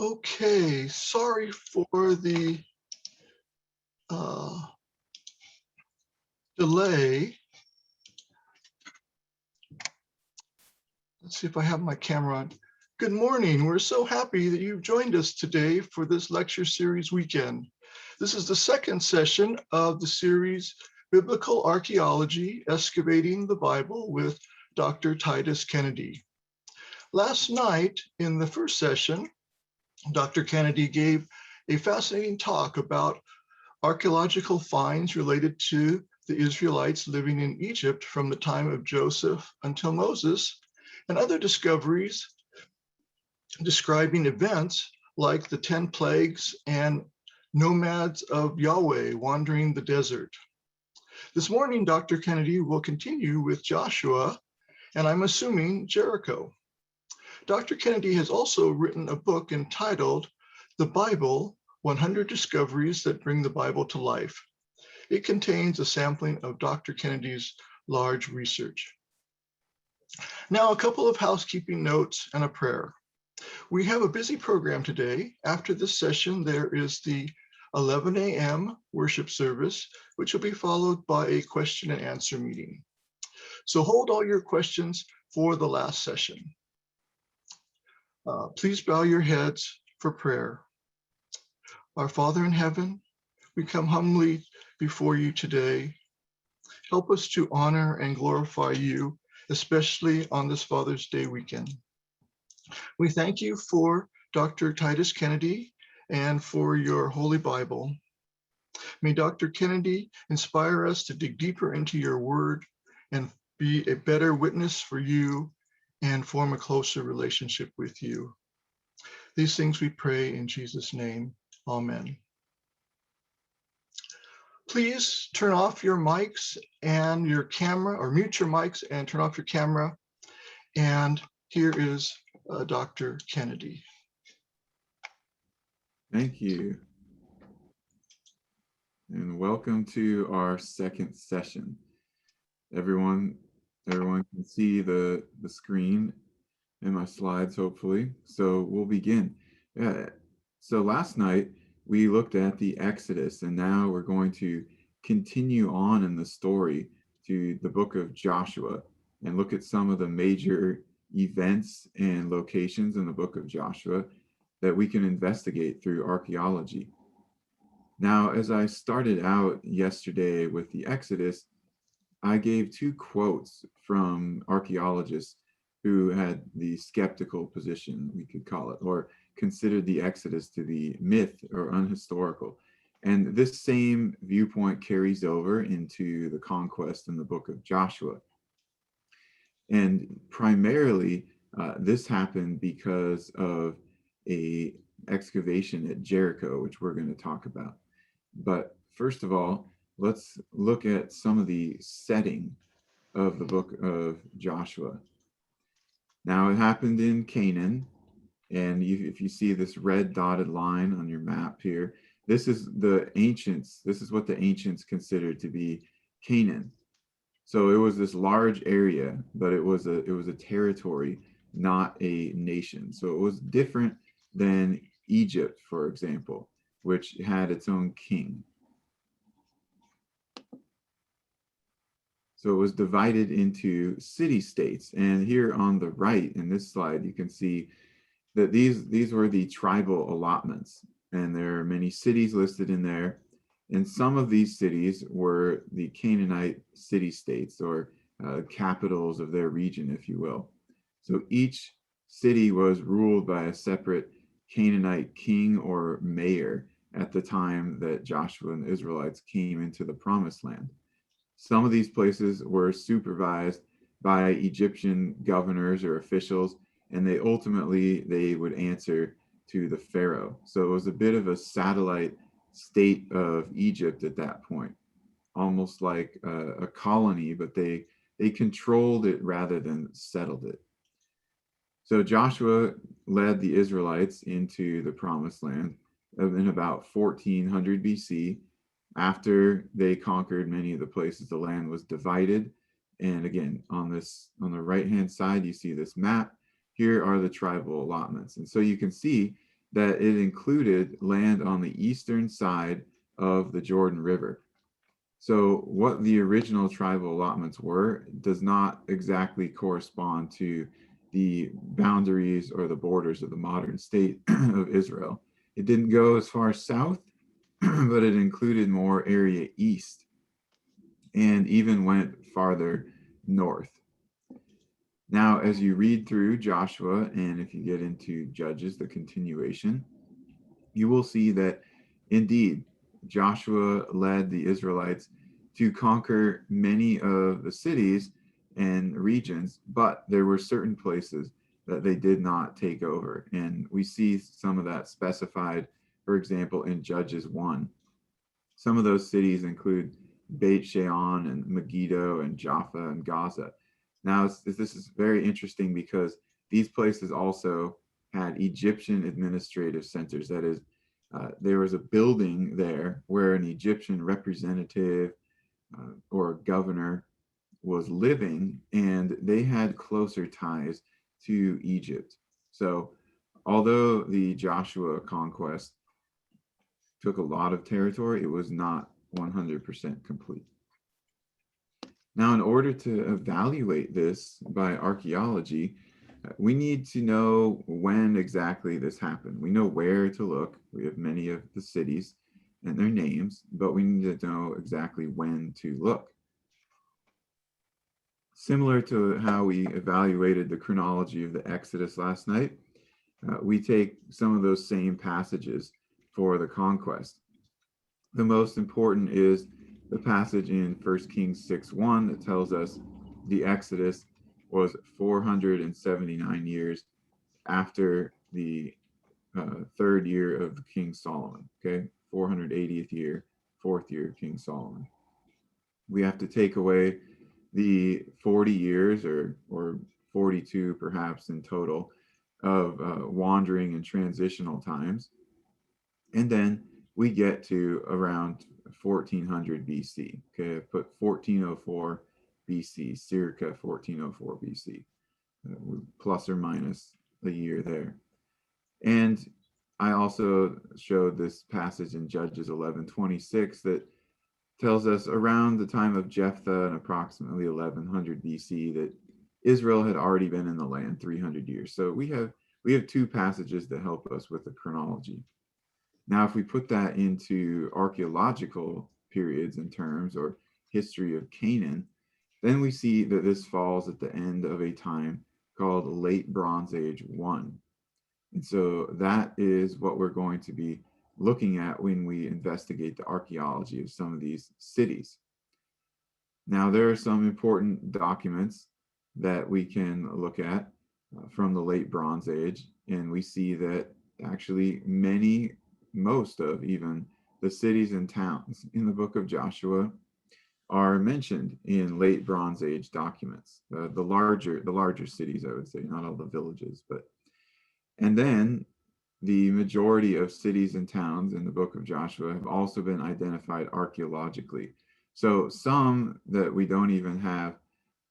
Okay, sorry for the delay. Let's see if I have my camera on. Good morning. We're so happy that you've joined us today for this lecture series weekend. This is the second session of the series Biblical Archaeology, Excavating the Bible with Dr. Titus Kennedy. Last night in the first session, Dr. Kennedy gave a fascinating talk about archaeological finds related to the Israelites living in Egypt from the time of Joseph until Moses, and other discoveries describing events like the 10 plagues and nomads of Yahweh wandering the desert. This morning, Dr. Kennedy will continue with Joshua, and I'm assuming Jericho. Dr. Kennedy has also written a book entitled The Bible, 100 Discoveries That Bring the Bible to Life. It contains a sampling of Dr. Kennedy's large research. Now, a couple of housekeeping notes and a prayer. We have a busy program today. After this session, there is the 11 a.m. worship service, which will be followed by a question and answer meeting. So hold all your questions for the last session. Please bow your heads for prayer. Our Father in heaven, we come humbly before you today. Help us to honor and glorify you, especially on this Father's Day weekend. We thank you for Dr. Titus Kennedy and for your Holy Bible. May Dr. Kennedy inspire us to dig deeper into your word and be a better witness for you and form a closer relationship with you. These things we pray in Jesus' name. Amen. Please turn off your mics and your camera, or mute your mics and turn off your camera. And here is Dr. Kennedy. Thank you. And welcome to our second session. Everyone can see the screen and my slides, hopefully. So we'll begin. So last night we looked at the Exodus, and now we're going to continue on in the story to the book of Joshua and look at some of the major events and locations in the book of Joshua that we can investigate through archaeology. Now, as I started out yesterday with the Exodus, I gave two quotes from archaeologists who had the skeptical position, we could call it, or considered the Exodus to be myth or unhistorical. And this same viewpoint carries over into the conquest in the book of Joshua. And primarily, this happened because of a excavation at Jericho, which we're going to talk about. But first of all, let's look at some of the setting of the book of Joshua. Now, it happened in Canaan, and if you see this red dotted line on your map here, this is what the ancients considered to be Canaan. So it was this large area, but it was a territory, not a nation. So it was different than Egypt, for example, which had its own king. So it was divided into city-states. And here on the right in this slide, you can see that these were the tribal allotments. And there are many cities listed in there. And some of these cities were the Canaanite city-states, or capitals of their region, if you will. So each city was ruled by a separate Canaanite king or mayor at the time that Joshua and the Israelites came into the promised land. Some of these places were supervised by Egyptian governors or officials, and they would answer to the Pharaoh. So it was a bit of a satellite state of Egypt at that point, almost like a colony, but they controlled it rather than settled it. So Joshua led the Israelites into the promised land in about 1400 BC. After they conquered many of the places, the land was divided. And again, on the right-hand side, you see this map. Here are the tribal allotments. And so you can see that it included land on the eastern side of the Jordan River. So what the original tribal allotments were does not exactly correspond to the boundaries or the borders of the modern state of Israel. It didn't go as far south, but it included more area east and even went farther north. Now, as you read through Joshua, and if you get into Judges, the continuation, you will see that indeed Joshua led the Israelites to conquer many of the cities and regions, but there were certain places that they did not take over. And we see some of that specified, for example, in Judges 1. Some of those cities include Beit Shean and Megiddo and Jaffa and Gaza. Now, this is very interesting because these places also had Egyptian administrative centers. That is, there was a building there where an Egyptian representative or a governor was living, and they had closer ties to Egypt. So, although the Joshua conquest took a lot of territory, it was not 100% complete. Now, in order to evaluate this by archaeology, we need to know when exactly this happened. We know where to look. We have many of the cities and their names, but we need to know exactly when to look. Similar to how we evaluated the chronology of the Exodus last night, we take some of those same passages for the conquest. The most important is the passage in 1 Kings 6:1 that tells us the Exodus was 479 years after the third year of King Solomon, okay? 480th year, fourth year of King Solomon. We have to take away the 40 years or 42 perhaps in total of wandering and transitional times. And then we get to around 1400 BC. Okay, I put 1404 BC, circa 1404 BC, plus or minus a year there. And I also showed this passage in Judges 11:26 that tells us around the time of Jephthah and approximately 1100 BC that Israel had already been in the land 300 years. So we have two passages that help us with the chronology. Now, if we put that into archaeological periods and terms or history of Canaan, then we see that this falls at the end of a time called Late Bronze Age 1. And so that is what we're going to be looking at when we investigate the archaeology of some of these cities. Now, there are some important documents that we can look at from the Late Bronze Age, and we see that actually most of even the cities and towns in the book of Joshua are mentioned in Late Bronze Age documents. The larger cities, I would say, not all the villages, and then the majority of cities and towns in the book of Joshua have also been identified archaeologically. So some that we don't even have,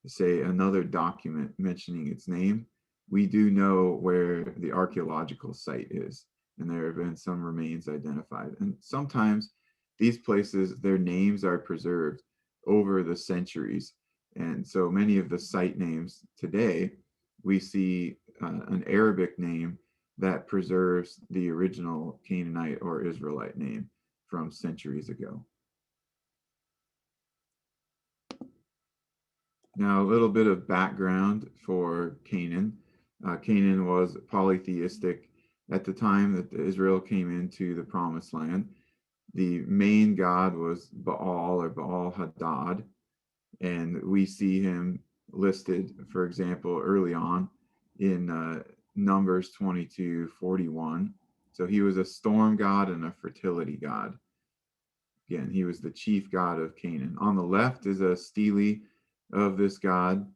say, another document mentioning its name, we do know where the archaeological site is, and there have been some remains identified. And sometimes these places, their names are preserved over the centuries. And so many of the site names today, we see an Arabic name that preserves the original Canaanite or Israelite name from centuries ago. Now, a little bit of background for Canaan. Canaan was polytheistic at the time that Israel came into the Promised Land. The main god was Baal or Baal Hadad, and we see him listed, for example, early on in Numbers 22:41. So he was a storm god and a fertility god. Again, he was the chief god of Canaan. On the left is a stele of this god,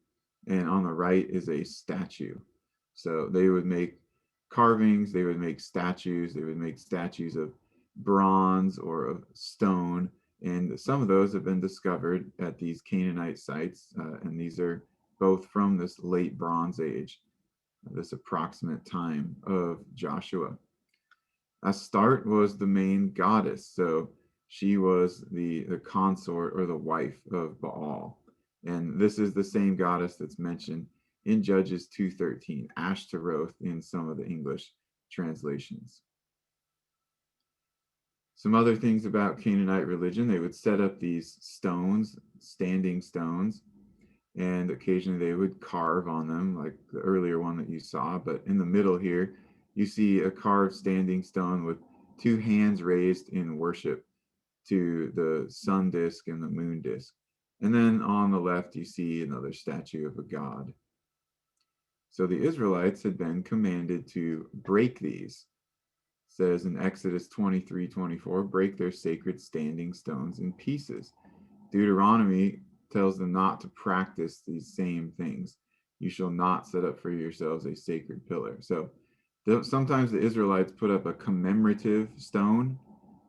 and on the right is a statue. So they would make carvings, they would make statues, they would make statues of bronze or of stone, and some of those have been discovered at these Canaanite sites, and these are both from this late Bronze Age, this approximate time of Joshua. Astarte was the main goddess, so she was the consort or the wife of Baal. And this is the same goddess that's mentioned in Judges 2:13, Ashtaroth in some of the English translations. Some other things about Canaanite religion, they would set up these stones, standing stones, and occasionally they would carve on them, like the earlier one that you saw. But in the middle here, you see a carved standing stone with two hands raised in worship to the sun disk and the moon disk. And then on the left, you see another statue of a god. So the Israelites had been commanded to break these. It says in Exodus 23:24, break their sacred standing stones in pieces. Deuteronomy tells them not to practice these same things. You shall not set up for yourselves a sacred pillar. So sometimes the Israelites put up a commemorative stone,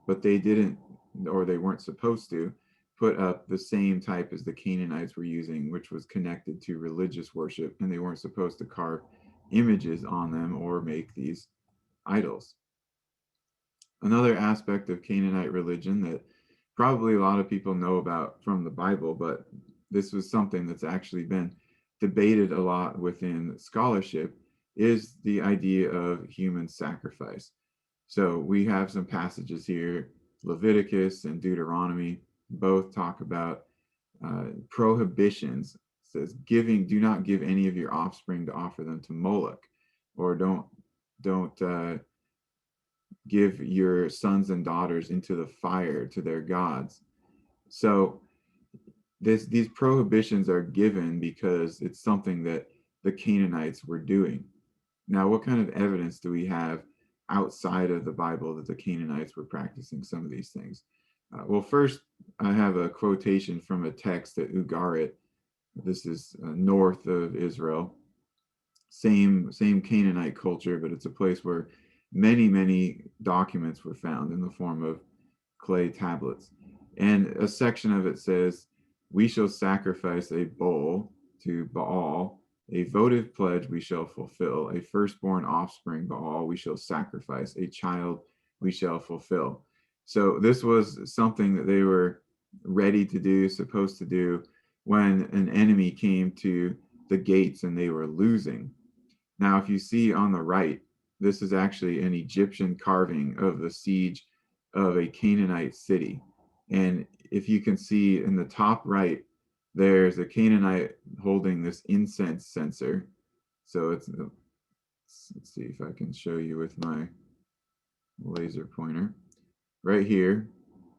but they didn't, or they weren't supposed to, put up the same type as the Canaanites were using, which was connected to religious worship, and they weren't supposed to carve images on them or make these idols. Another aspect of Canaanite religion that probably a lot of people know about from the Bible, but this was something that's actually been debated a lot within scholarship, is the idea of human sacrifice. So we have some passages here, Leviticus and Deuteronomy, both talk about prohibitions. It says, do not give any of your offspring to offer them to Moloch, or don't give your sons and daughters into the fire to their gods. So these prohibitions are given because it's something that the Canaanites were doing. Now, what kind of evidence do we have outside of the Bible that the Canaanites were practicing some of these things? Well, first, I have a quotation from a text at Ugarit. This is north of Israel. Same Canaanite culture, but it's a place where many documents were found in the form of clay tablets. And a section of it says, we shall sacrifice a bull to Baal, a votive pledge we shall fulfill, a firstborn offspring Baal we shall sacrifice, a child we shall fulfill. So this was something that they were ready to do, supposed to do, when an enemy came to the gates and they were losing. Now, if you see on the right, this is actually an Egyptian carving of the siege of a Canaanite city. And if you can see in the top right, there's a Canaanite holding this incense censer. So let's see if I can show you with my laser pointer right here.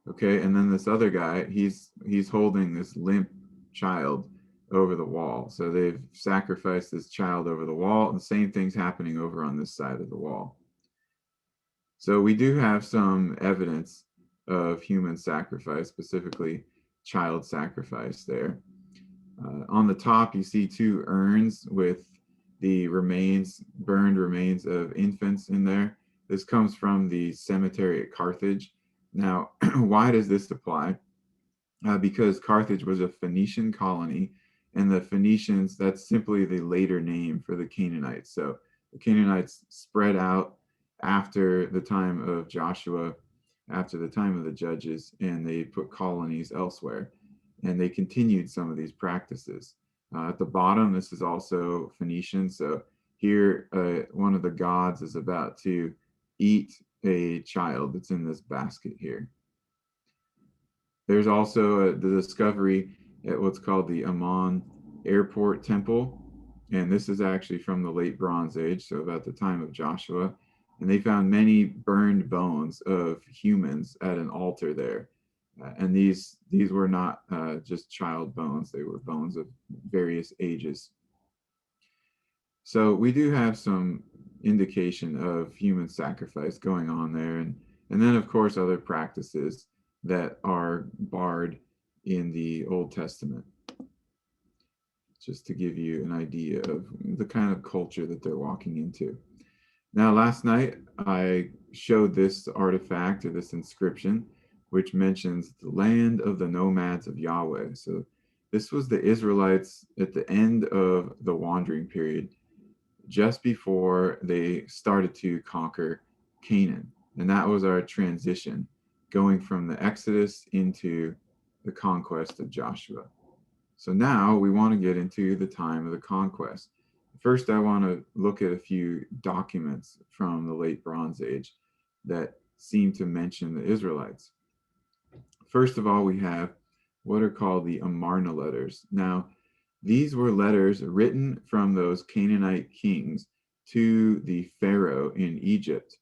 Okay, and then this other guy, he's holding this limp child over the wall. So they've sacrificed this child over the wall, and the same thing's happening over on this side of the wall. So we do have some evidence of human sacrifice, specifically child sacrifice there. On the top, you see two urns with the burned remains of infants in there. This comes from the cemetery at Carthage. Now, why does this apply? Because Carthage was a Phoenician colony, and the Phoenicians, that's simply the later name for the Canaanites. So the Canaanites spread out after the time of Joshua, after the time of the judges, and they put colonies elsewhere. And they continued some of these practices. At the bottom, this is also Phoenician. So here, one of the gods is about to eat a child that's in this basket here. There's also the discovery at what's called the Amman Airport Temple. And this is actually from the late Bronze Age, so about the time of Joshua. And they found many burned bones of humans at an altar there. And these were not just child bones, they were bones of various ages. So we do have some indication of human sacrifice going on there. And then, of course, other practices that are barred in the Old Testament, just to give you an idea of the kind of culture that they're walking into. Now, last night, I showed this artifact or this inscription, which mentions the land of the nomads of Yahweh. So this was the Israelites at the end of the wandering period, just before they started to conquer Canaan. And that was our transition, going from the Exodus into the conquest of Joshua. So now we want to get into the time of the conquest. First, I want to look at a few documents from the late Bronze Age that seem to mention the Israelites. First of all, we have what are called the Amarna letters. Now, these were letters written from those Canaanite kings to the Pharaoh in Egypt.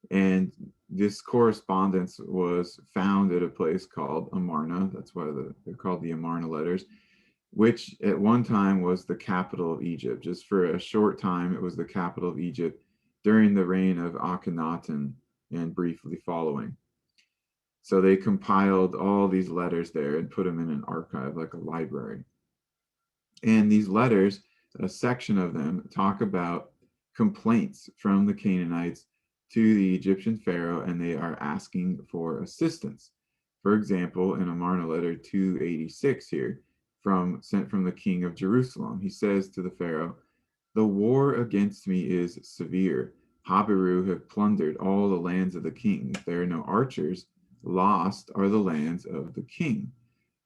And this correspondence was found at a place called Amarna. That's why they're called the Amarna letters, which at one time was the capital of Egypt. Just for a short time, it was the capital of Egypt during the reign of Akhenaten and briefly following. So they compiled all these letters there and put them in an archive, like a library. And these letters, a section of them, talk about complaints from the Canaanites to the Egyptian Pharaoh, and they are asking for assistance. For example, in Amarna letter 286 here, sent from the king of Jerusalem, he says to the Pharaoh, "The war against me is severe. Habiru have plundered all the lands of the king. There are no archers. Lost are the lands of the king."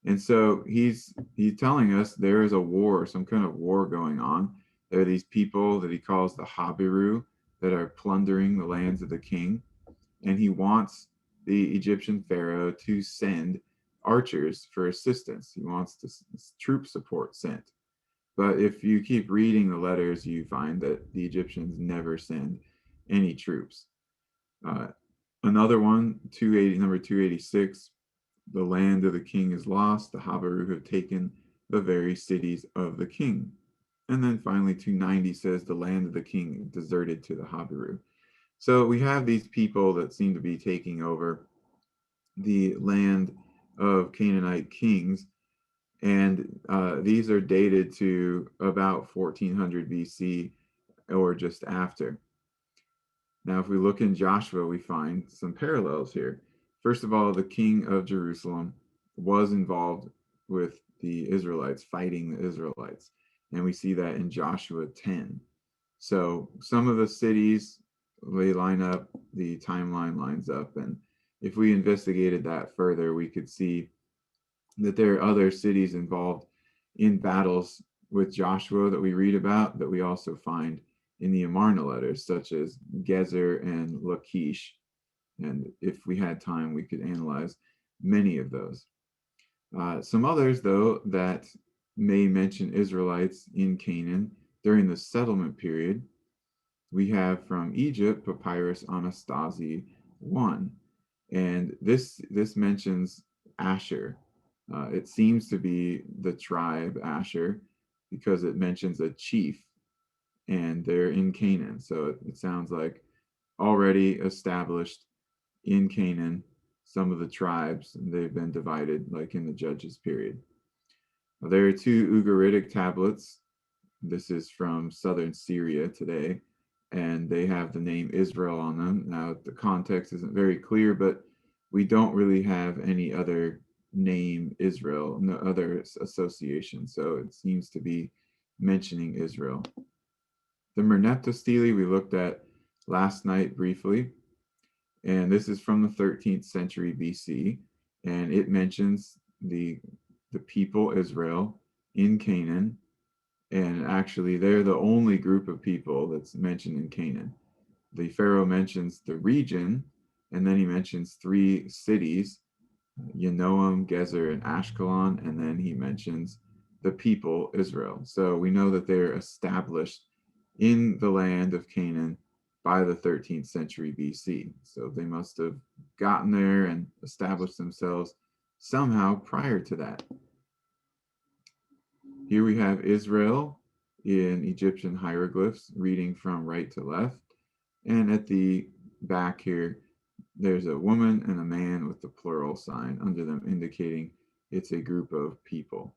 And so he's telling us there is a war, some kind of war going on. There are these people that he calls the Habiru that are plundering the lands of the king. And he wants the Egyptian Pharaoh to send archers for assistance. He wants troop support sent. But if you keep reading the letters, you find that the Egyptians never send any troops. Another one, number 286, the land of the king is lost. The Habiru have taken the very cities of the king. And then finally, 290 says the land of the king deserted to the Habiru. So we have these people that seem to be taking over the land of Canaanite kings. And these are dated to about 1400 BC or just after. Now, if we look in Joshua, we find some parallels here. First of all, the king of Jerusalem was involved with the Israelites, fighting the Israelites. And we see that in Joshua 10. So some of the cities, they line up, the timeline lines up. And if we investigated that further, we could see that there are other cities involved in battles with Joshua that we read about that we also find in the Amarna letters, such as Gezer and Lachish. And if we had time, we could analyze many of those. Some others, though, that may mention Israelites in Canaan during the settlement period, we have from Egypt, Papyrus Anastasi 1. And this mentions Asher. It seems to be the tribe Asher because it mentions a chief, and they're in Canaan. So it sounds like already established in Canaan, some of the tribes, and they've been divided like in the Judges period. There are 2 Ugaritic tablets. This is from southern Syria today, and they have the name Israel on them. Now, the context isn't very clear, but we don't really have any other name Israel, no other association, so it seems to be mentioning Israel. The Merneptah stele we looked at last night briefly, and this is from the 13th century BC, and it mentions the people Israel in Canaan, and actually they're the only group of people that's mentioned in Canaan. The Pharaoh mentions the region, and then he mentions 3 cities, Yanoam, Gezer, and Ashkelon, and then he mentions the people Israel. So we know that they're established in the land of Canaan by the 13th century BC. So they must have gotten there and established themselves somehow prior to that. Here we have Israel in Egyptian hieroglyphs, reading from right to left. And at the back here, there's a woman and a man with the plural sign under them, indicating it's a group of people.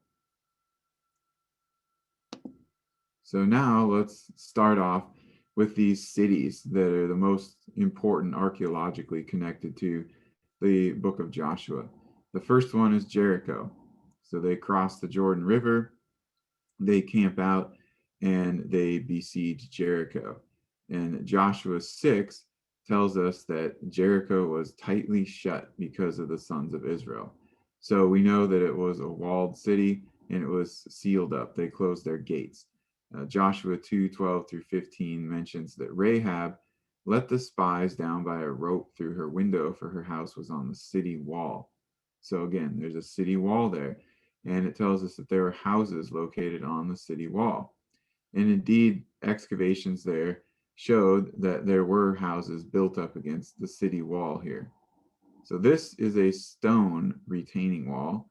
So now let's start off with these cities that are the most important archaeologically connected to the book of Joshua. The first one is Jericho. So they cross the Jordan River, they camp out, and they besiege Jericho. And Joshua 6 tells us that Jericho was tightly shut because of the sons of Israel. So we know that it was a walled city and it was sealed up. They closed their gates. Joshua 2:12-15 mentions that Rahab let the spies down by a rope through her window, for her house was on the city wall. So again, there's a city wall there, and it tells us that there were houses located on the city wall. And indeed, excavations there showed that there were houses built up against the city wall here. So this is a stone retaining wall,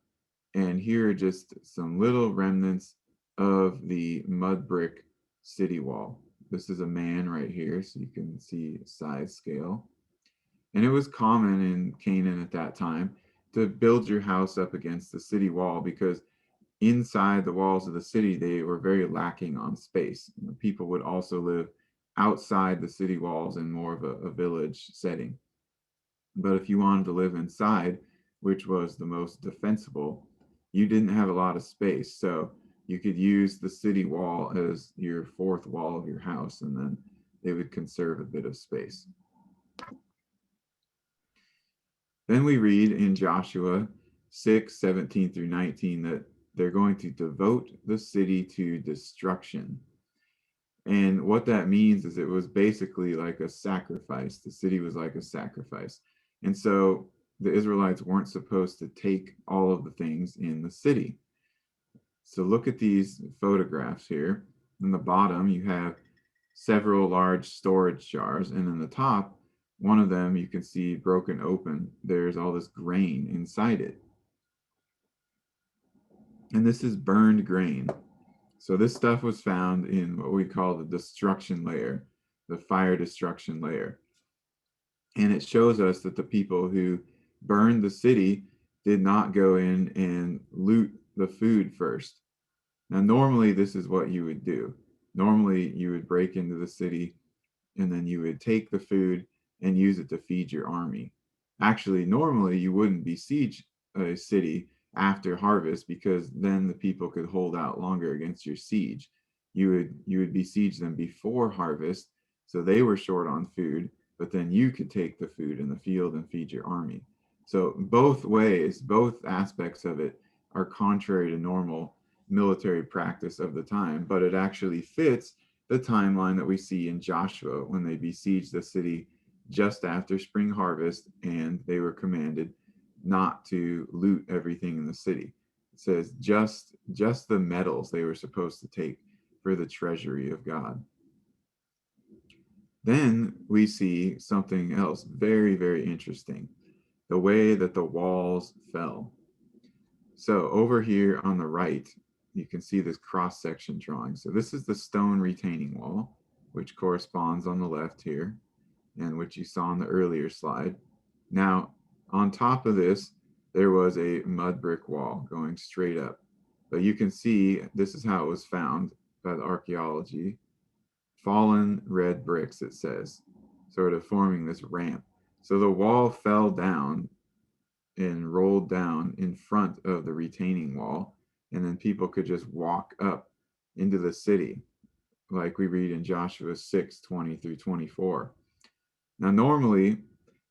and here are just some little remnants of the mud brick city wall. This is a man right here, so you can see size scale. And it was common in Canaan at that time to build your house up against the city wall, because inside the walls of the city, they were very lacking on space. People would also live outside the city walls in more of a village setting. But if you wanted to live inside, which was the most defensible, you didn't have a lot of space. So you could use the city wall as your fourth wall of your house, and then they would conserve a bit of space. Then we read in Joshua 6:17-19 that they're going to devote the city to destruction. And what that means is it was basically like a sacrifice. The city was like a sacrifice. And so the Israelites weren't supposed to take all of the things in the city. So look at these photographs here. In the bottom, you have several large storage jars, and in the top, one of them you can see broken open. There's all this grain inside it. And this is burned grain. So this stuff was found in what we call the destruction layer, the fire destruction layer. And it shows us that the people who burned the city did not go in and loot the food first. Now, normally this is what you would do. Normally you would break into the city and then you would take the food and use it to feed your army. Actually, normally you wouldn't besiege a city after harvest, because then the people could hold out longer against your siege. You would besiege them before harvest, so they were short on food, but then you could take the food in the field and feed your army. So both ways, both aspects of it are contrary to normal military practice of the time, but it actually fits the timeline that we see in Joshua when they besieged the city just after spring harvest, and they were commanded not to loot everything in the city. It says just the metals they were supposed to take for the treasury of God. Then we see something else very, very interesting, the way that the walls fell. So over here on the right, you can see this cross-section drawing. So this is the stone retaining wall, which corresponds on the left here, and which you saw on the earlier slide. Now, on top of this, there was a mud brick wall going straight up. But you can see this is how it was found by the archaeology. Fallen red bricks, it says, sort of forming this ramp. So the wall fell down and rolled down in front of the retaining wall, and then people could just walk up into the city, like we read in Joshua 6:20-24. Now, normally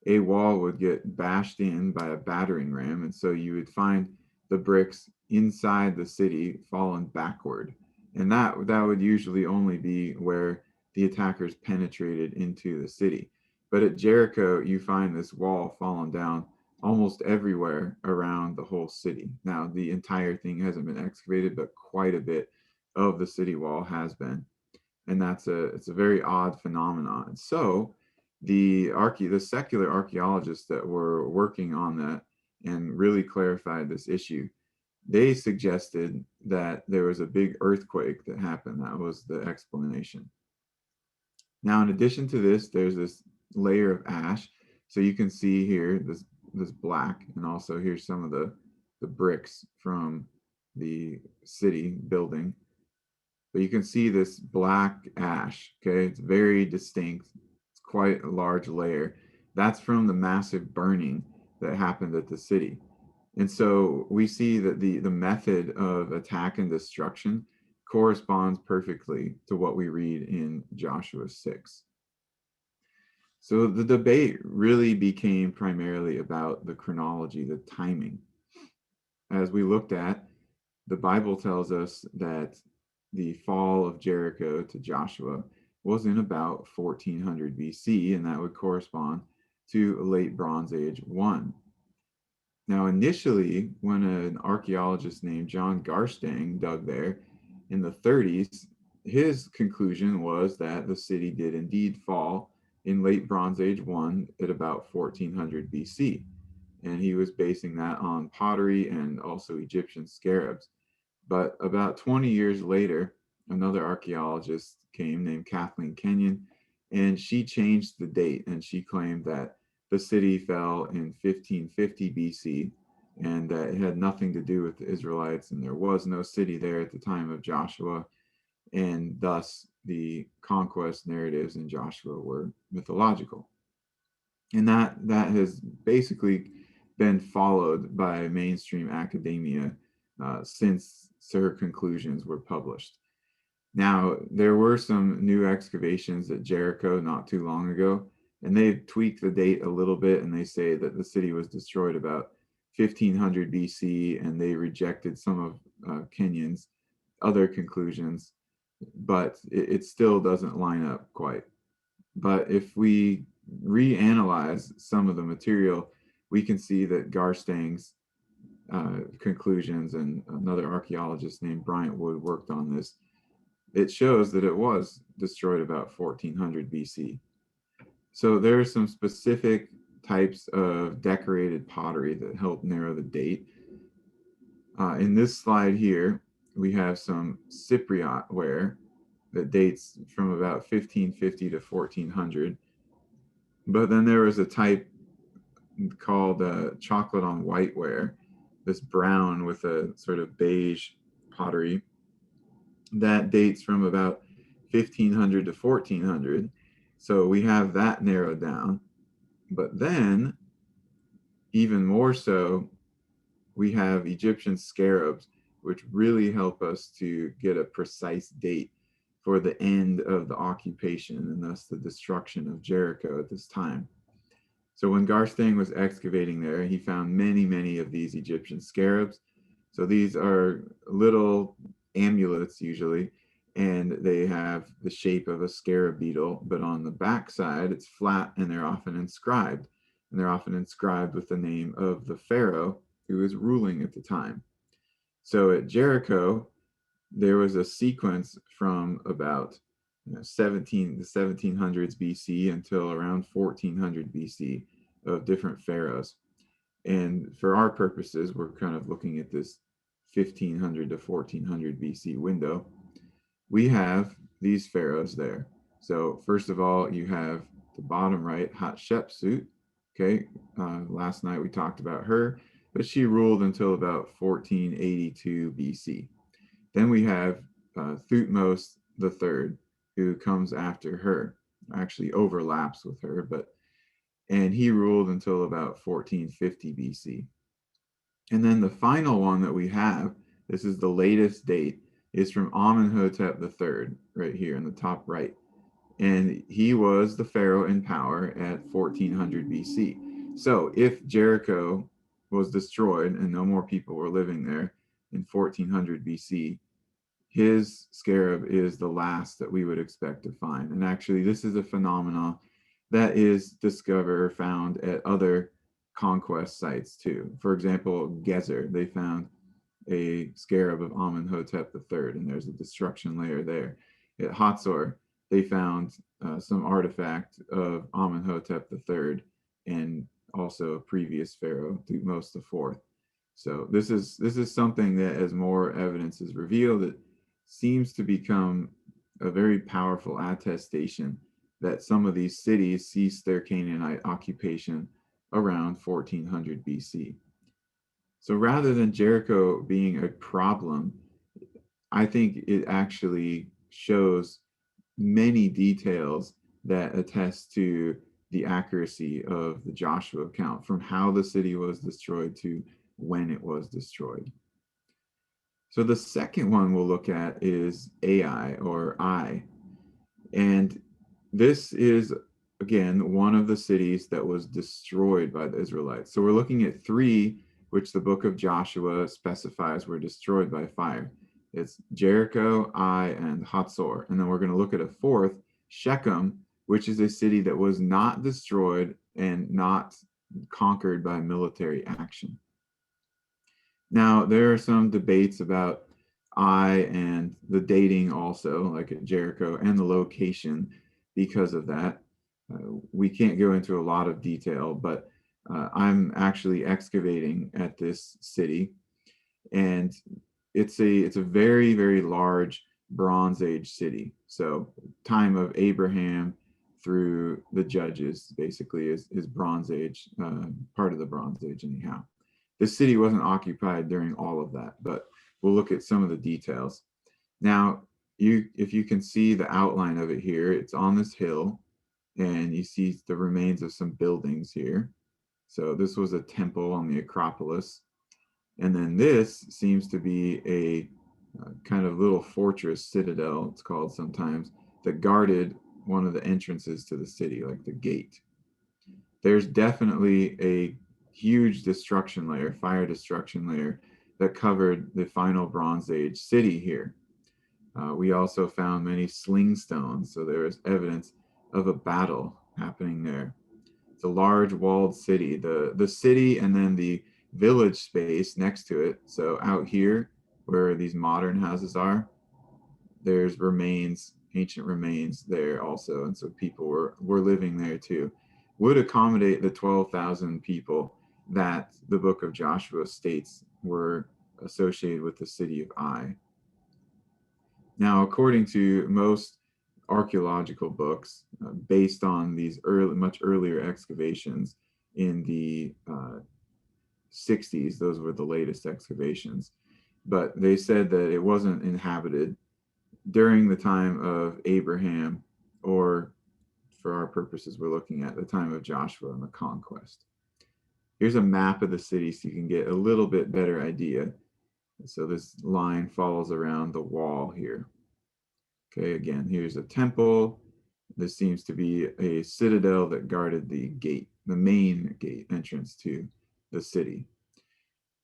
a wall would get bashed in by a battering ram, and so you would find the bricks inside the city fallen backward, and that would usually only be where the attackers penetrated into the city. But at Jericho, you find this wall fallen down almost everywhere around the whole city. Now, the entire thing hasn't been excavated, but quite a bit of the city wall has been, and it's a very odd phenomenon. And so the secular archaeologists that were working on that and really clarified this issue, they suggested that there was a big earthquake that happened. That was the explanation. Now, in addition to this, there's this layer of ash. So you can see here this black, and also here's some of the bricks from the city building. But you can see this black ash, okay? It's very distinct. It's quite a large layer. That's from the massive burning that happened at the city. And so we see that the method of attack and destruction corresponds perfectly to what we read in Joshua 6. So the debate really became primarily about the chronology, the timing. As we looked at, the Bible tells us that the fall of Jericho to Joshua was in about 1400 BC, and that would correspond to late Bronze Age 1. Now, initially, when an archaeologist named John Garstang dug there in the 30s, his conclusion was that the city did indeed fall in late Bronze Age 1 at about 1400 BC. And he was basing that on pottery and also Egyptian scarabs. But about 20 years later, another archaeologist came named Kathleen Kenyon, and she changed the date and she claimed that the city fell in 1550 BC and that it had nothing to do with the Israelites and there was no city there at the time of Joshua, and thus the conquest narratives in Joshua were mythological. And that has basically been followed by mainstream academia since her conclusions were published. Now, there were some new excavations at Jericho not too long ago, and they've tweaked the date a little bit, and they say that the city was destroyed about 1500 BC, and they rejected some of Kenyon's other conclusions, but it still doesn't line up quite. But if we reanalyze some of the material, we can see that Garstang's conclusions, and another archaeologist named Bryant Wood worked on this, it shows that it was destroyed about 1400 BC. So there are some specific types of decorated pottery that help narrow the date. In this slide here, we have some Cypriot ware that dates from about 1550 to 1400. But then there was a type called chocolate on white ware, this brown with a sort of beige pottery that dates from about 1500 to 1400. So we have that narrowed down. But then, even more so, we have Egyptian scarabs, which really help us to get a precise date for the end of the occupation and thus the destruction of Jericho at this time. So when Garstang was excavating there, he found many, many of these Egyptian scarabs. So these are little amulets usually, and they have the shape of a scarab beetle, but on the back side it's flat, and they're often inscribed. And they're often inscribed with the name of the pharaoh who was ruling at the time. So at Jericho, there was a sequence from about the 1700s BC until around 1400 BC of different pharaohs. And for our purposes, we're kind of looking at this 1500 to 1400 BC window. We have these pharaohs there. So first of all, you have the bottom right, Hatshepsut. Okay, last night we talked about her, but she ruled until about 1482 BC. Then we have Thutmose III, who comes after her, actually overlaps with her, and he ruled until about 1450 BC. And then the final one that we have, this is the latest date, is from Amenhotep III, right here in the top right. And he was the pharaoh in power at 1400 BC. So if Jericho was destroyed and no more people were living there in 1400 BC, his scarab is the last that we would expect to find. And actually, this is a phenomenon that is discovered or found at other conquest sites too. For example, Gezer, they found a scarab of Amenhotep III, and there's a destruction layer there. At Hatzor, they found some artifact of Amenhotep III and also a previous pharaoh, Thutmose IV. So this is something that, as more evidence is revealed, it seems to become a very powerful attestation that some of these cities ceased their Canaanite occupation around 1400 BC. So rather than Jericho being a problem, I think it actually shows many details that attest to the accuracy of the Joshua account, from how the city was destroyed to when it was destroyed. So the second one we'll look at is Ai, or I. And this is again, one of the cities that was destroyed by the Israelites. So we're looking at three, which the book of Joshua specifies were destroyed by fire. It's Jericho, Ai, and Hatzor. And then we're going to look at a fourth, Shechem, which is a city that was not destroyed and not conquered by military action. Now, there are some debates about Ai and the dating also, like at Jericho, and the location because of that. We can't go into a lot of detail, but I'm actually excavating at this city, and it's a very, very large Bronze Age city. So time of Abraham through the Judges basically is Bronze Age, part of the Bronze Age anyhow. The city wasn't occupied during all of that, but we'll look at some of the details. Now, if you can see the outline of it here, it's on this hill, and you see the remains of some buildings here. So this was a temple on the Acropolis. And then this seems to be a kind of little fortress citadel, it's called sometimes, that guarded one of the entrances to the city, like the gate. There's definitely a huge destruction layer, fire destruction layer, that covered the final Bronze Age city here. We also found many sling stones, so there is evidence of a battle happening there. It's a large walled city. The city and then the village space next to it. So out here, where these modern houses are, there's remains, ancient remains there also, and so people were living there too. Would accommodate the 12,000 people that the book of Joshua states were associated with the city of Ai. Now, according to most archaeological books, based on these much earlier excavations in the 60s, those were the latest excavations, but they said that it wasn't inhabited during the time of Abraham, or for our purposes, we're looking at the time of Joshua and the conquest. Here's a map of the city so you can get a little bit better idea. So this line follows around the wall here. Okay, again, here's a temple. This seems to be a citadel that guarded the gate, the main gate entrance to the city.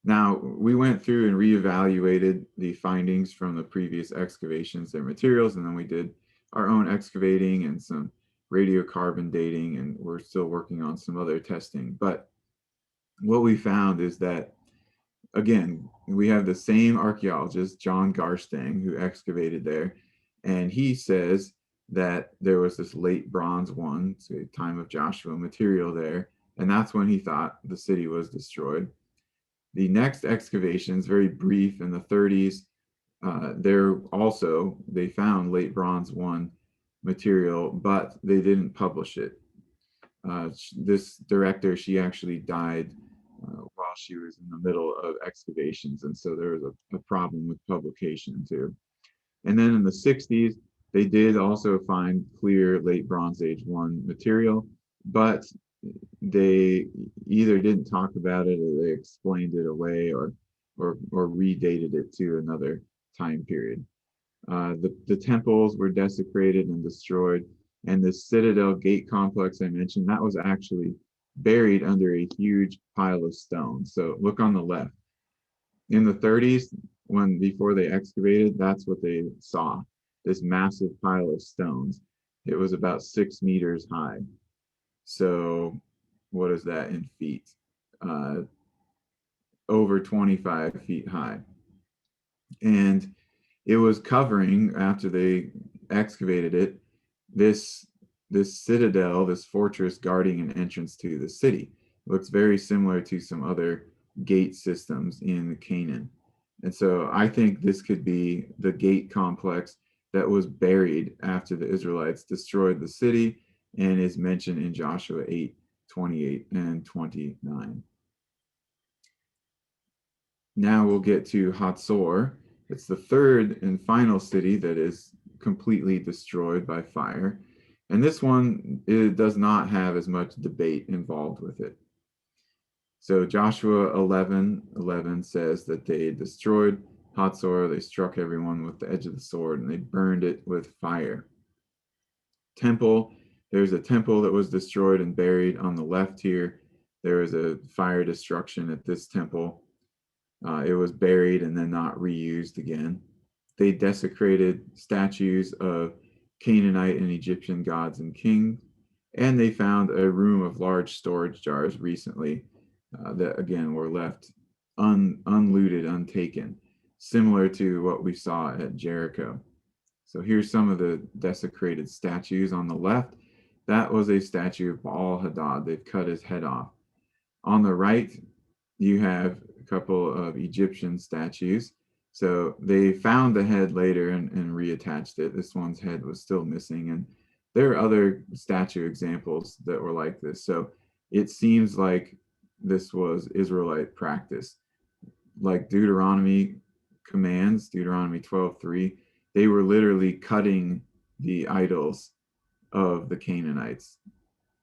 Now, we went through and reevaluated the findings from the previous excavations and materials, and then we did our own excavating and some radiocarbon dating, and we're still working on some other testing. But what we found is that, again, we have the same archaeologist, John Garstang, who excavated there, and he says that there was this late bronze one, so time of Joshua material there, and that's when he thought the city was destroyed. The next excavations, very brief in the 30s, they found late bronze one material, but they didn't publish it. This director, she actually died while she was in the middle of excavations, and so there was a problem with publication too. And then in the 60s, they did also find clear late Bronze Age 1 material, but they either didn't talk about it or they explained it away or redated it to another time period. The temples were desecrated and destroyed, and the citadel gate complex I mentioned, that was actually buried under a huge pile of stone. So look on the left. In the 30s, before they excavated, that's what they saw, this massive pile of stones. It was about 6 meters high. So what is that in feet? Over 25 feet high. And it was covering, after they excavated it, this citadel, this fortress guarding an entrance to the city. It looks very similar to some other gate systems in Canaan. And so I think this could be the gate complex that was buried after the Israelites destroyed the city and is mentioned in Joshua 8:28 and 29. Now we'll get to Hatzor. It's the third and final city that is completely destroyed by fire. And this one, it does not have as much debate involved with it. So Joshua 11:11 says that they destroyed Hatzor, they struck everyone with the edge of the sword, and they burned it with fire. Temple There's a temple that was destroyed and buried on the left here. There was a fire destruction at this temple. It was buried and then not reused again. They desecrated statues of Canaanite and Egyptian gods and kings, and they found a room of large storage jars recently that again were left unlooted, untaken, similar to what we saw at Jericho. So here's some of the desecrated statues on the left. That was a statue of Baal Hadad. They've cut his head off. On the right, you have a couple of Egyptian statues. So they found the head later and reattached it. This one's head was still missing. And there are other statue examples that were like this. So it seems like this was Israelite practice. Like Deuteronomy commands, Deuteronomy 12:3, they were literally cutting the idols of the Canaanites,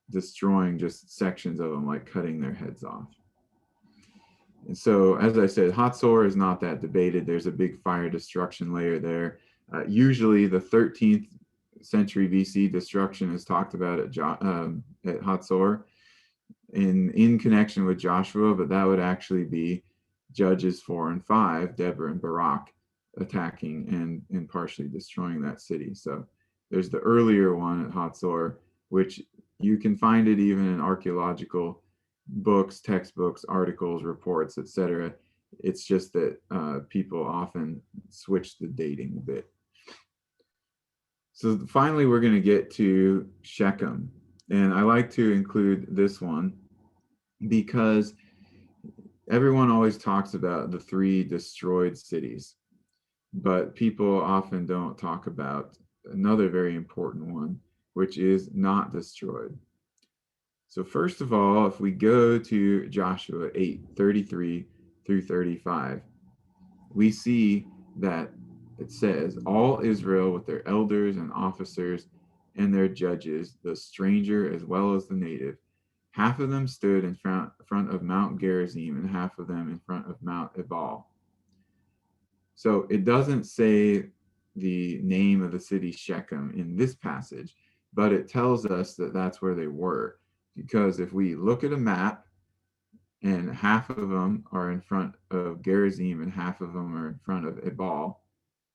destroying just sections of them, like cutting their heads off. And so, as I said, Hatzor is not that debated. There's a big fire destruction layer there. Usually the 13th century BC destruction is talked about at Hatzor in connection with Joshua, but that would actually be Judges 4 and 5, Deborah and Barak attacking and partially destroying that city. So there's the earlier one at Hatzor, which you can find it even in archaeological books, textbooks, articles, reports, etc. It's just that people often switch the dating a bit. So finally, we're going to get to Shechem. And I like to include this one because everyone always talks about the 3 destroyed cities, but people often don't talk about another very important one, which is not destroyed. So first of all, if we go to Joshua 8:33 through 35, we see that it says, all Israel with their elders and officers and their judges, the stranger as well as the native, half of them stood in front of Mount Gerizim and half of them in front of Mount Ebal. So it doesn't say the name of the city Shechem in this passage, but it tells us that that's where they were. Because if we look at a map and half of them are in front of Gerizim and half of them are in front of Ebal,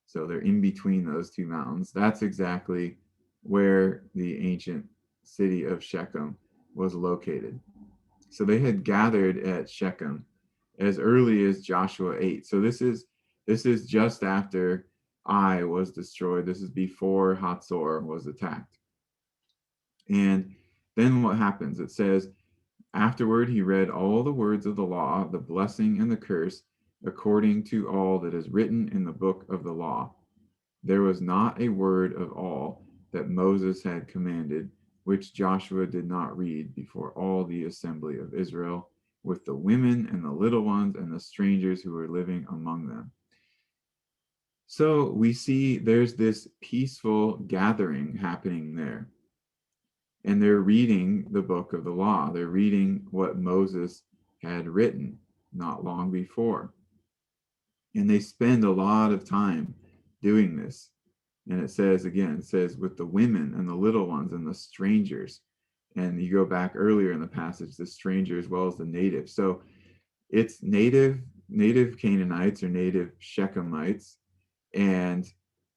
so they're in between those 2 mountains, that's exactly where the ancient city of Shechem was located. So they had gathered at Shechem as early as Joshua 8. So this is just after Ai was destroyed. This is before Hatzor was attacked. And then what happens? It says, afterward he read all the words of the law, the blessing and the curse, according to all that is written in the book of the law. There was not a word of all that Moses had commanded, which Joshua did not read before all the assembly of Israel, with the women and the little ones and the strangers who were living among them. So we see there's this peaceful gathering happening there. And they're reading the book of the law. They're reading what Moses had written not long before. And they spend a lot of time doing this. And it says, again, it says with the women and the little ones and the strangers. And you go back earlier in the passage, the stranger as well as the native. So it's native Canaanites or native Shechemites. And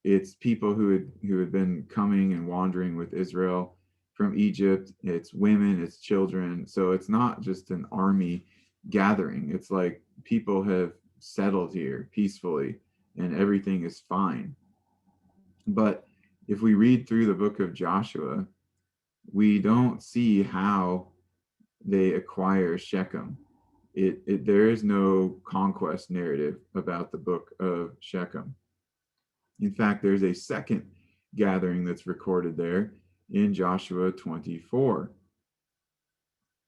it's people who had been coming and wandering with Israel from Egypt. It's women, it's children. So it's not just an army gathering. It's like people have settled here peacefully and everything is fine. But if we read through the book of Joshua, we don't see how they acquire Shechem. There is no conquest narrative about the book of Shechem. In fact, there's a second gathering that's recorded there in Joshua 24.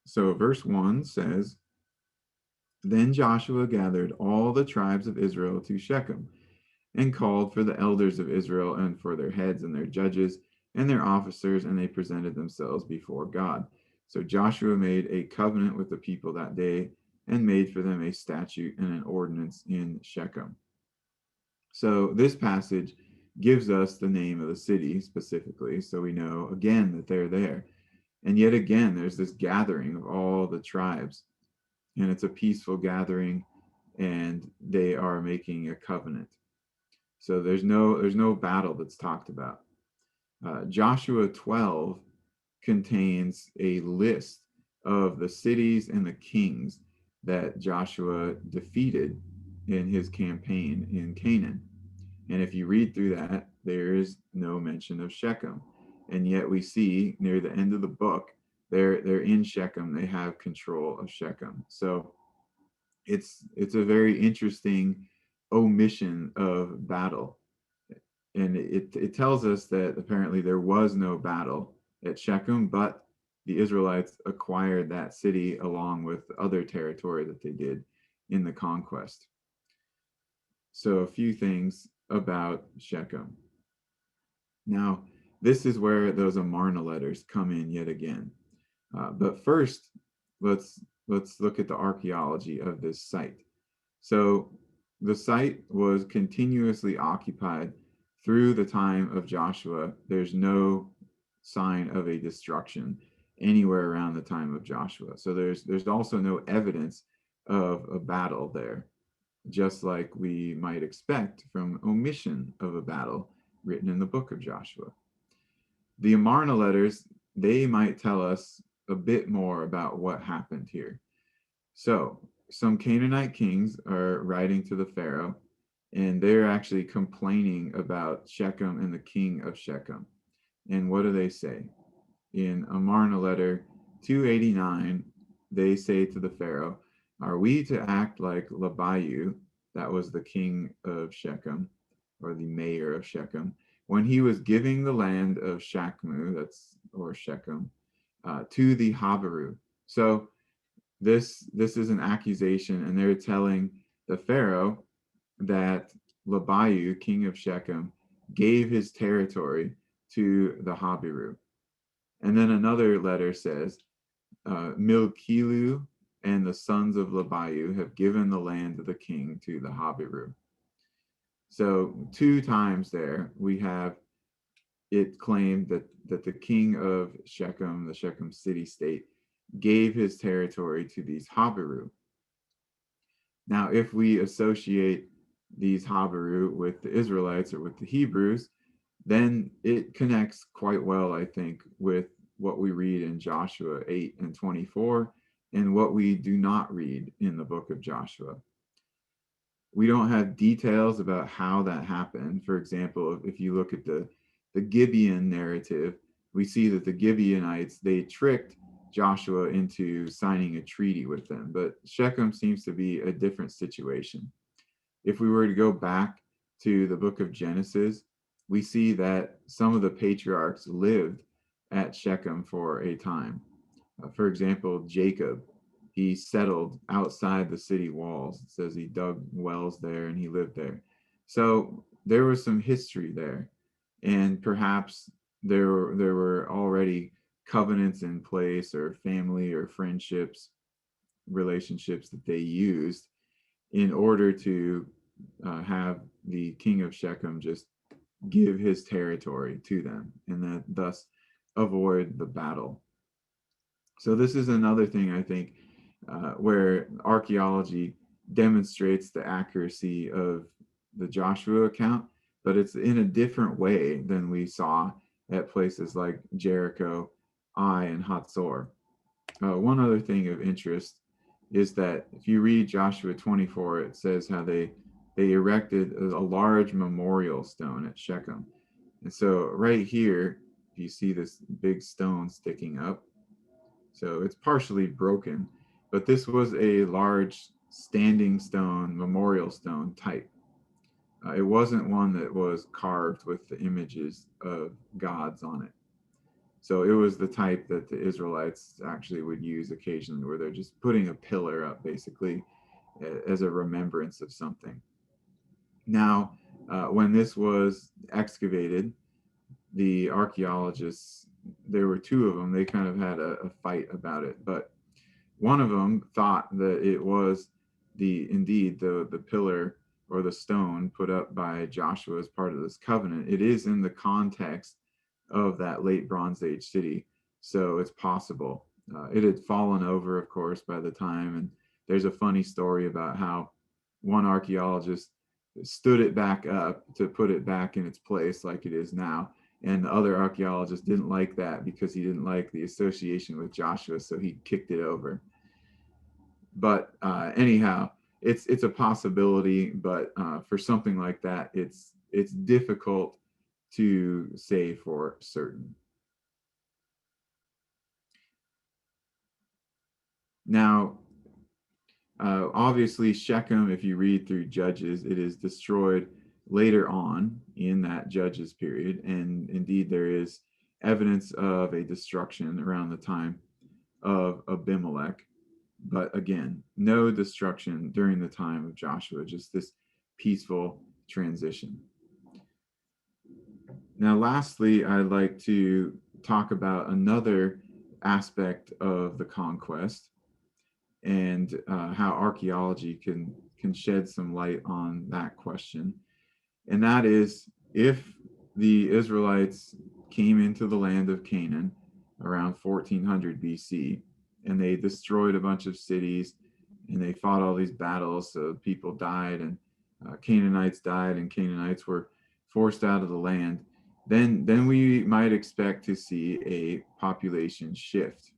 So verse 1 says, then Joshua gathered all the tribes of Israel to Shechem and called for the elders of Israel and for their heads and their judges and their officers, and they presented themselves before God. So Joshua made a covenant with the people that day and made for them a statute and an ordinance in Shechem. So this passage gives us the name of the city specifically, so we know again that they're there. And yet again, there's this gathering of all the tribes, and it's a peaceful gathering, and they are making a covenant. So there's no battle that's talked about. Joshua 12 contains a list of the cities and the kings that Joshua defeated in his campaign in Canaan. And if you read through that, there is no mention of Shechem. And yet we see near the end of the book, they're in Shechem. They have control of Shechem. So it's a very interesting omission of battle. And it tells us that apparently there was no battle at Shechem, but the Israelites acquired that city along with other territory that they did in the conquest. So a few things about Shechem. Now, this is where those Amarna letters come in yet again. But first, let's look at the archaeology of this site. So the site was continuously occupied through the time of Joshua. There's no sign of a destruction anywhere around the time of Joshua. So there's also no evidence of a battle there, just like we might expect from omission of a battle written in the book of Joshua. The Amarna letters, they might tell us a bit more about what happened here. So some Canaanite kings are writing to the Pharaoh, and they're actually complaining about Shechem and the king of Shechem. And what do they say? In Amarna letter 289, they say to the Pharaoh, "Are we to act like Labayu," that was the king of Shechem, or the mayor of Shechem, when he was giving the land of Shachmu, or Shechem, to the Habaru? So this is an accusation, and they're telling the Pharaoh that Labayu, king of Shechem, gave his territory to the Habiru. And then another letter says, Milkilu and the sons of Labayu have given the land of the king to the Habiru. So 2 times there we have it claimed that the king of Shechem, the Shechem city state, gave his territory to these Habiru. Now, if we associate these Habiru with the Israelites or with the Hebrews, then it connects quite well, I think, with what we read in Joshua 8 and 24 and what we do not read in the book of Joshua. We don't have details about how that happened. For example, if you look at the Gibeon narrative, we see that the Gibeonites, they tricked Joshua into signing a treaty with them, but Shechem seems to be a different situation. If we were to go back to the book of Genesis, we see that some of the patriarchs lived at Shechem for a time. For example, Jacob, he settled outside the city walls. It says he dug wells there and he lived there. So there was some history there, and perhaps there were already covenants in place, or family or friendships, relationships that they used in order to have the king of Shechem just give his territory to them, and that thus avoid the battle. So this is another thing, I think, where archaeology demonstrates the accuracy of the Joshua account, but it's in a different way than we saw at places like Jericho, Ai, and Hatzor. One other thing of interest is that if you read Joshua 24, it says how they erected a large memorial stone at Shechem. And so right here, you see this big stone sticking up. So it's partially broken, but this was a large standing stone, memorial stone type. It wasn't one that was carved with the images of gods on it. So it was the type that the Israelites actually would use occasionally, where they're just putting a pillar up basically as a remembrance of something. Now, when this was excavated, the archaeologists, there were 2 of them, they kind of had a fight about it, but one of them thought that it was indeed the pillar or the stone put up by Joshua as part of this covenant, it is in the context of that late Bronze Age city. So it's possible. It had fallen over, of course, by the time. And there's a funny story about how one archaeologist stood it back up to put it back in its place like it is now. And the other archaeologist didn't like that because he didn't like the association with Joshua, so he kicked it over. But anyhow, it's a possibility, but for something like that, it's difficult to say for certain. Now, obviously, Shechem, if you read through Judges, it is destroyed later on in that Judges period. And indeed, there is evidence of a destruction around the time of Abimelech. But again, no destruction during the time of Joshua, just this peaceful transition. Now, lastly, I'd like to talk about another aspect of the conquest and how archaeology can shed some light on that question. And that is, if the Israelites came into the land of Canaan around 1400 BC, and they destroyed a bunch of cities, and they fought all these battles, so people died, and Canaanites died, and Canaanites were forced out of the land, then we might expect to see a population shift.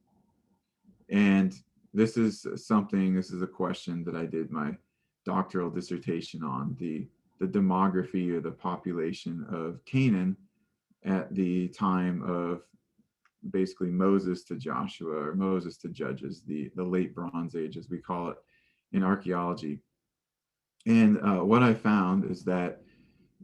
And this is a question that I did my doctoral dissertation on, the demography or the population of Canaan at the time of basically Moses to Joshua, or Moses to Judges, the late Bronze Age, as we call it in archaeology. And what I found is that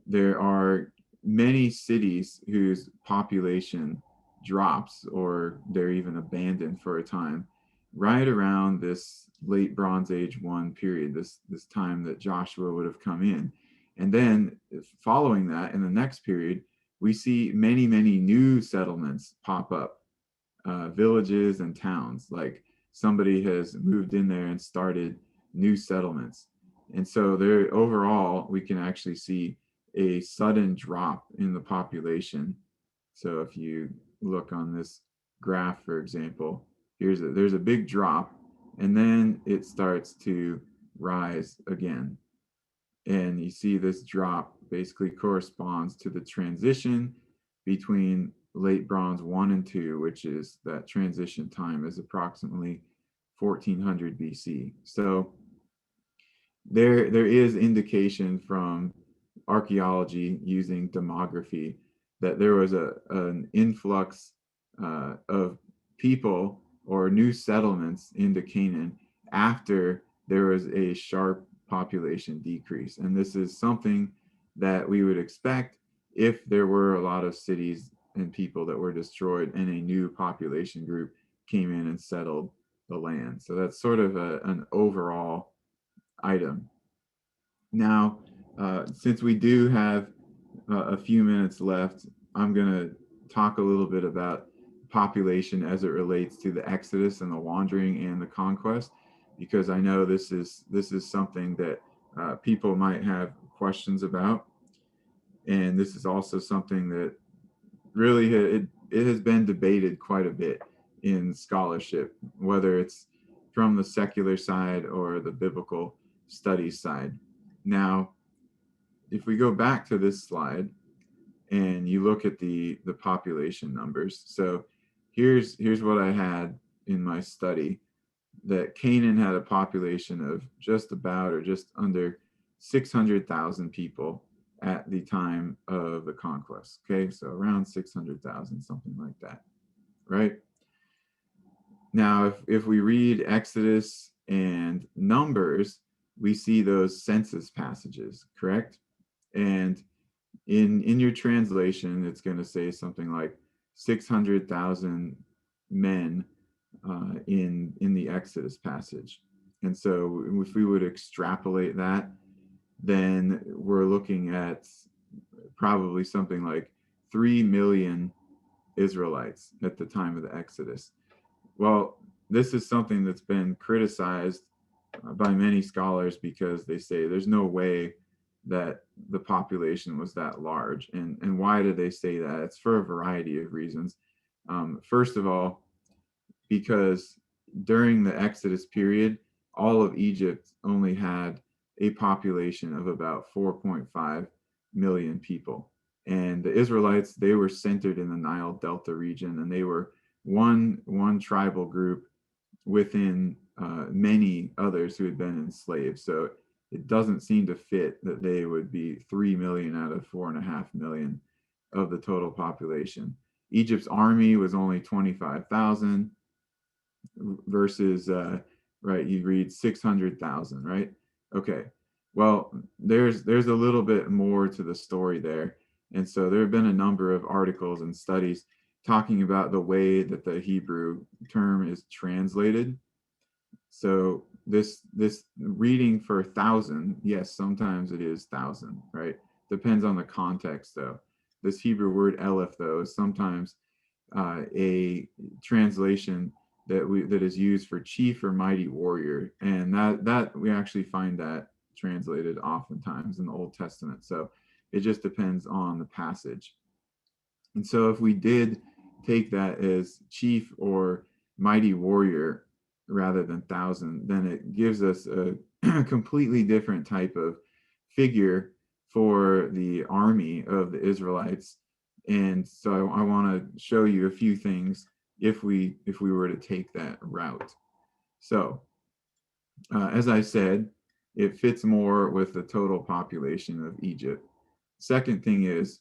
there are many cities whose population drops, or they're even abandoned for a time, right around this late Bronze Age 1 period, this time that Joshua would have come in. And then following that, in the next period, we see many, many new settlements pop up, villages and towns, like somebody has moved in there and started new settlements. And so there, overall, we can actually see a sudden drop in the population. So if you look on this graph, for example, there's a big drop, and then it starts to rise again. And you see this drop basically corresponds to the transition between late Bronze 1 and 2, which is that transition time is approximately 1400 BC. So there is indication from archaeology using demography that there was an influx of people or new settlements into Canaan after there was a sharp population decrease. And this is something that we would expect if there were a lot of cities and people that were destroyed and a new population group came in and settled the land. So that's sort of an overall item. Now, since we do have a few minutes left, I'm going to talk a little bit about population as it relates to the Exodus and the wandering and the conquest, because I know this is something that people might have questions about. And this is also something that really it has been debated quite a bit in scholarship, whether it's from the secular side or the biblical studies side. Now, if we go back to this slide and you look at the population numbers, so here's what I had in my study, that Canaan had a population of just about or just under 600,000 people at the time of the conquest. Okay, so around 600,000, something like that, right? Now, if we read Exodus and Numbers, we see those census passages, correct? And in your translation, it's going to say something like 600,000 men in the Exodus passage. And so if we would extrapolate that, then we're looking at probably something like 3 million Israelites at the time of the Exodus. Well, this is something that's been criticized by many scholars because they say there's no way that the population was that large. And why do they say that? It's for a variety of reasons. First of all, because during the Exodus period, all of Egypt only had a population of about 4.5 million people. And the Israelites, they were centered in the Nile Delta region, and they were one tribal group within many others who had been enslaved. So it doesn't seem to fit that they would be 3 million out of 4.5 million of the total population. Egypt's army was only 25,000 versus, right, you read 600,000, right? Okay, well, there's a little bit more to the story there. And so there have been a number of articles and studies talking about the way that the Hebrew term is translated. So this reading for 1,000, yes, sometimes it is 1,000, right? Depends on the context, though. This Hebrew word elef, though, is sometimes a translation that is used for chief or mighty warrior, and that we actually find that translated oftentimes in the Old Testament. So it just depends on the passage. And so if we did take that as chief or mighty warrior rather than 1,000, then it gives us a completely different type of figure for the army of the Israelites. And so I want to show you a few things if we were to take that route. So as I said, it fits more with the total population of Egypt. Second thing is,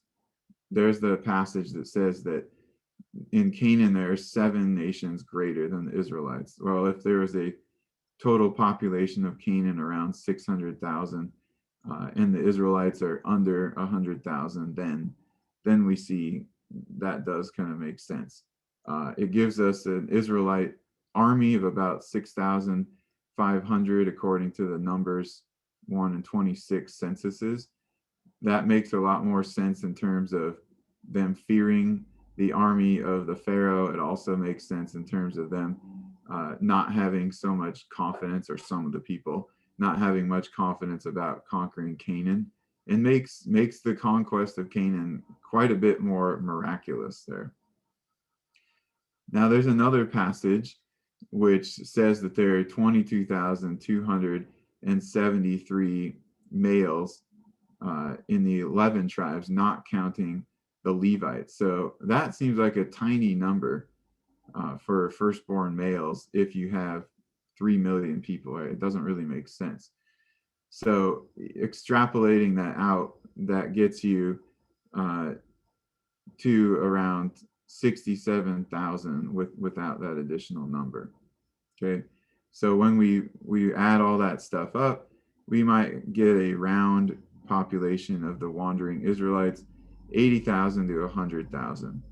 there's the passage that says that in Canaan there are 7 nations greater than the Israelites. Well, if there was a total population of Canaan around 600,000, and the Israelites are under 100,000, then we see that does kind of make sense. It gives us an Israelite army of about 6,500 according to the Numbers 1 and 26 censuses. That makes a lot more sense in terms of them fearing the army of the Pharaoh. It also makes sense in terms of them not having so much confidence, or some of the people not having much confidence about conquering Canaan, and makes the conquest of Canaan quite a bit more miraculous there. Now there's another passage which says that there are 22,273 males in the 11 tribes, not counting the Levites. So that seems like a tiny number for firstborn males if you have 3 million people, right? It doesn't really make sense. So extrapolating that out, that gets you to around 67,000 without that additional number. Okay, so when we add all that stuff up, we might get a round population of the wandering Israelites, 80,000 to 100,000,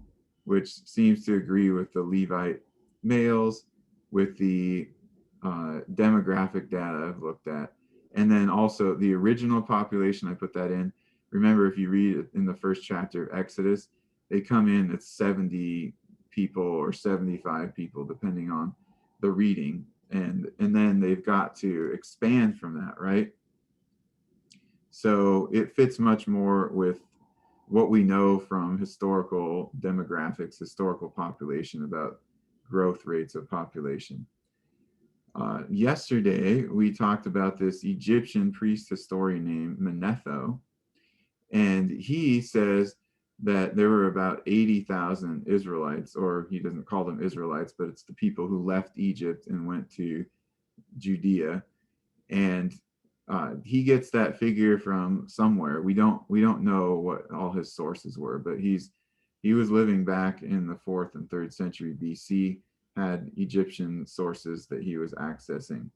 which seems to agree with the Levite males, with the demographic data I've looked at. And then also the original population, I put that in. Remember, if you read it in the first chapter of Exodus, they come in at 70 people or 75 people, depending on the reading. And then they've got to expand from that, right? So it fits much more with what we know from historical demographics, historical population, about growth rates of population. Yesterday, we talked about this Egyptian priest historian named Manetho, and he says that there were about 80,000 Israelites, or he doesn't call them Israelites, but it's the people who left Egypt and went to Judea. And he gets that figure from somewhere. We don't know what all his sources were, but he was living back in the 4th and 3rd century BC, had Egyptian sources that he was accessing.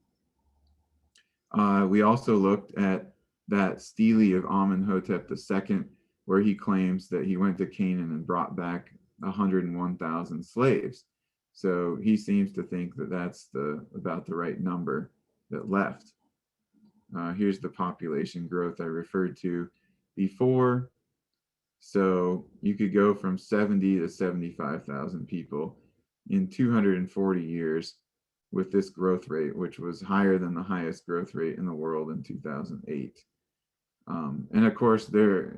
We also looked at that stele of Amenhotep II, where he claims that he went to Canaan and brought back 101,000 slaves. So he seems to think that that's about the right number that left. Here's the population growth I referred to before. So you could go from 70 to 75,000 people in 240 years with this growth rate, which was higher than the highest growth rate in the world in 2008. And of course,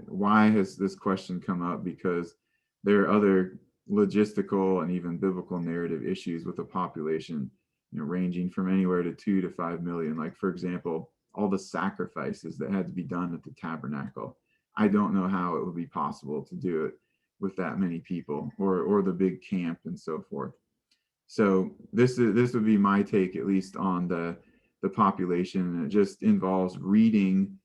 why has this question come up? Because there are other logistical and even biblical narrative issues with the population, ranging from anywhere to 2 to 5 million. Like, for example, all the sacrifices that had to be done at the tabernacle. I don't know how it would be possible to do it with that many people, or the big camp and so forth. So this would be my take, at least, on the population. And it just involves reading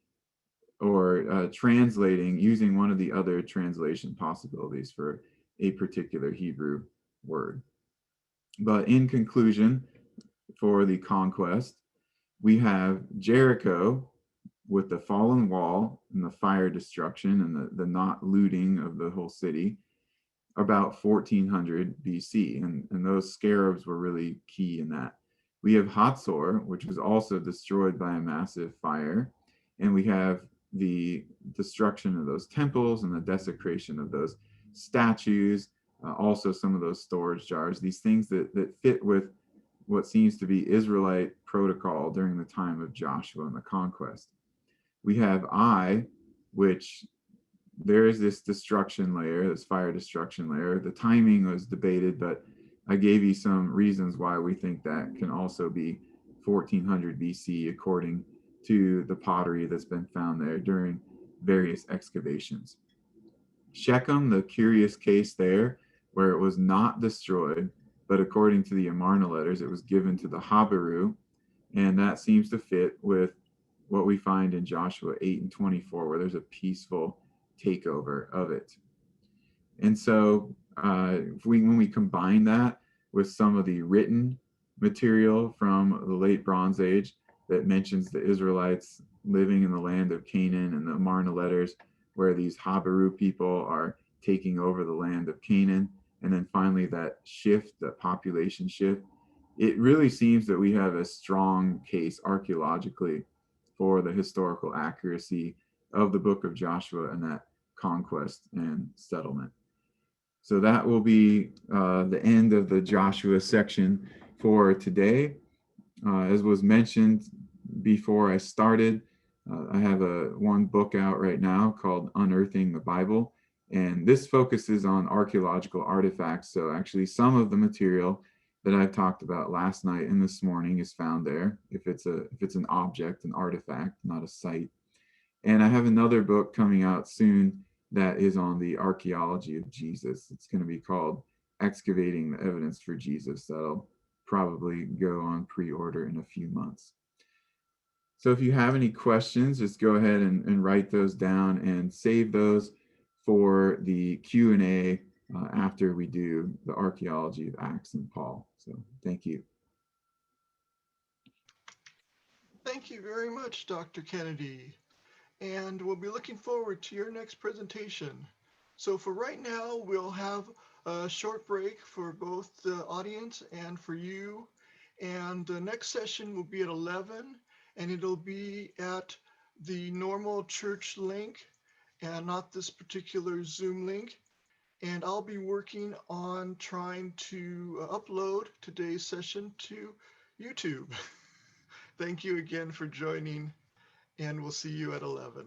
or translating using one of the other translation possibilities for a particular Hebrew word. But in conclusion, for the conquest, we have Jericho with the fallen wall and the fire destruction and the not looting of the whole city about 1400 BC. And those scarabs were really key in that. We have Hatzor, which was also destroyed by a massive fire. And we have the destruction of those temples and the desecration of those statues, also some of those storage jars, these things that fit with what seems to be Israelite protocol during the time of Joshua and the conquest. We have Ai, which there is this destruction layer, this fire destruction layer. The timing was debated, but I gave you some reasons why we think that can also be 1400 BC, according to the pottery that's been found there during various excavations. Shechem, the curious case there, where it was not destroyed, but according to the Amarna letters, it was given to the Habaru, and that seems to fit with what we find in Joshua 8 and 24, where there's a peaceful takeover of it. And so when we combine that with some of the written material from the late Bronze Age that mentions the Israelites living in the land of Canaan, and the Amarna letters where these Habaru people are taking over the land of Canaan, and then finally that shift, that population shift, it really seems that we have a strong case archaeologically for the historical accuracy of the book of Joshua and that conquest and settlement. So that will be the end of the Joshua section for today. As was mentioned before I started, I have one book out right now called Unearthing the Bible, and this focuses on archaeological artifacts. So actually some of the material that I talked about last night and this morning is found there, if it's an object, an artifact, not a site. And I have another book coming out soon that is on the archaeology of Jesus. It's going to be called Excavating the Evidence for Jesus. That'll probably go on pre-order in a few months. So if you have any questions, just go ahead and write those down and save those for the Q&A after we do the archaeology of Acts and Paul. So thank you. Thank you very much, Dr. Kennedy. And we'll be looking forward to your next presentation. So for right now, we'll have a short break for both the audience and for you. And the next session will be at 11, and it'll be at the normal church link and not this particular Zoom link. And I'll be working on trying to upload today's session to YouTube. Thank you again for joining, and we'll see you at 11.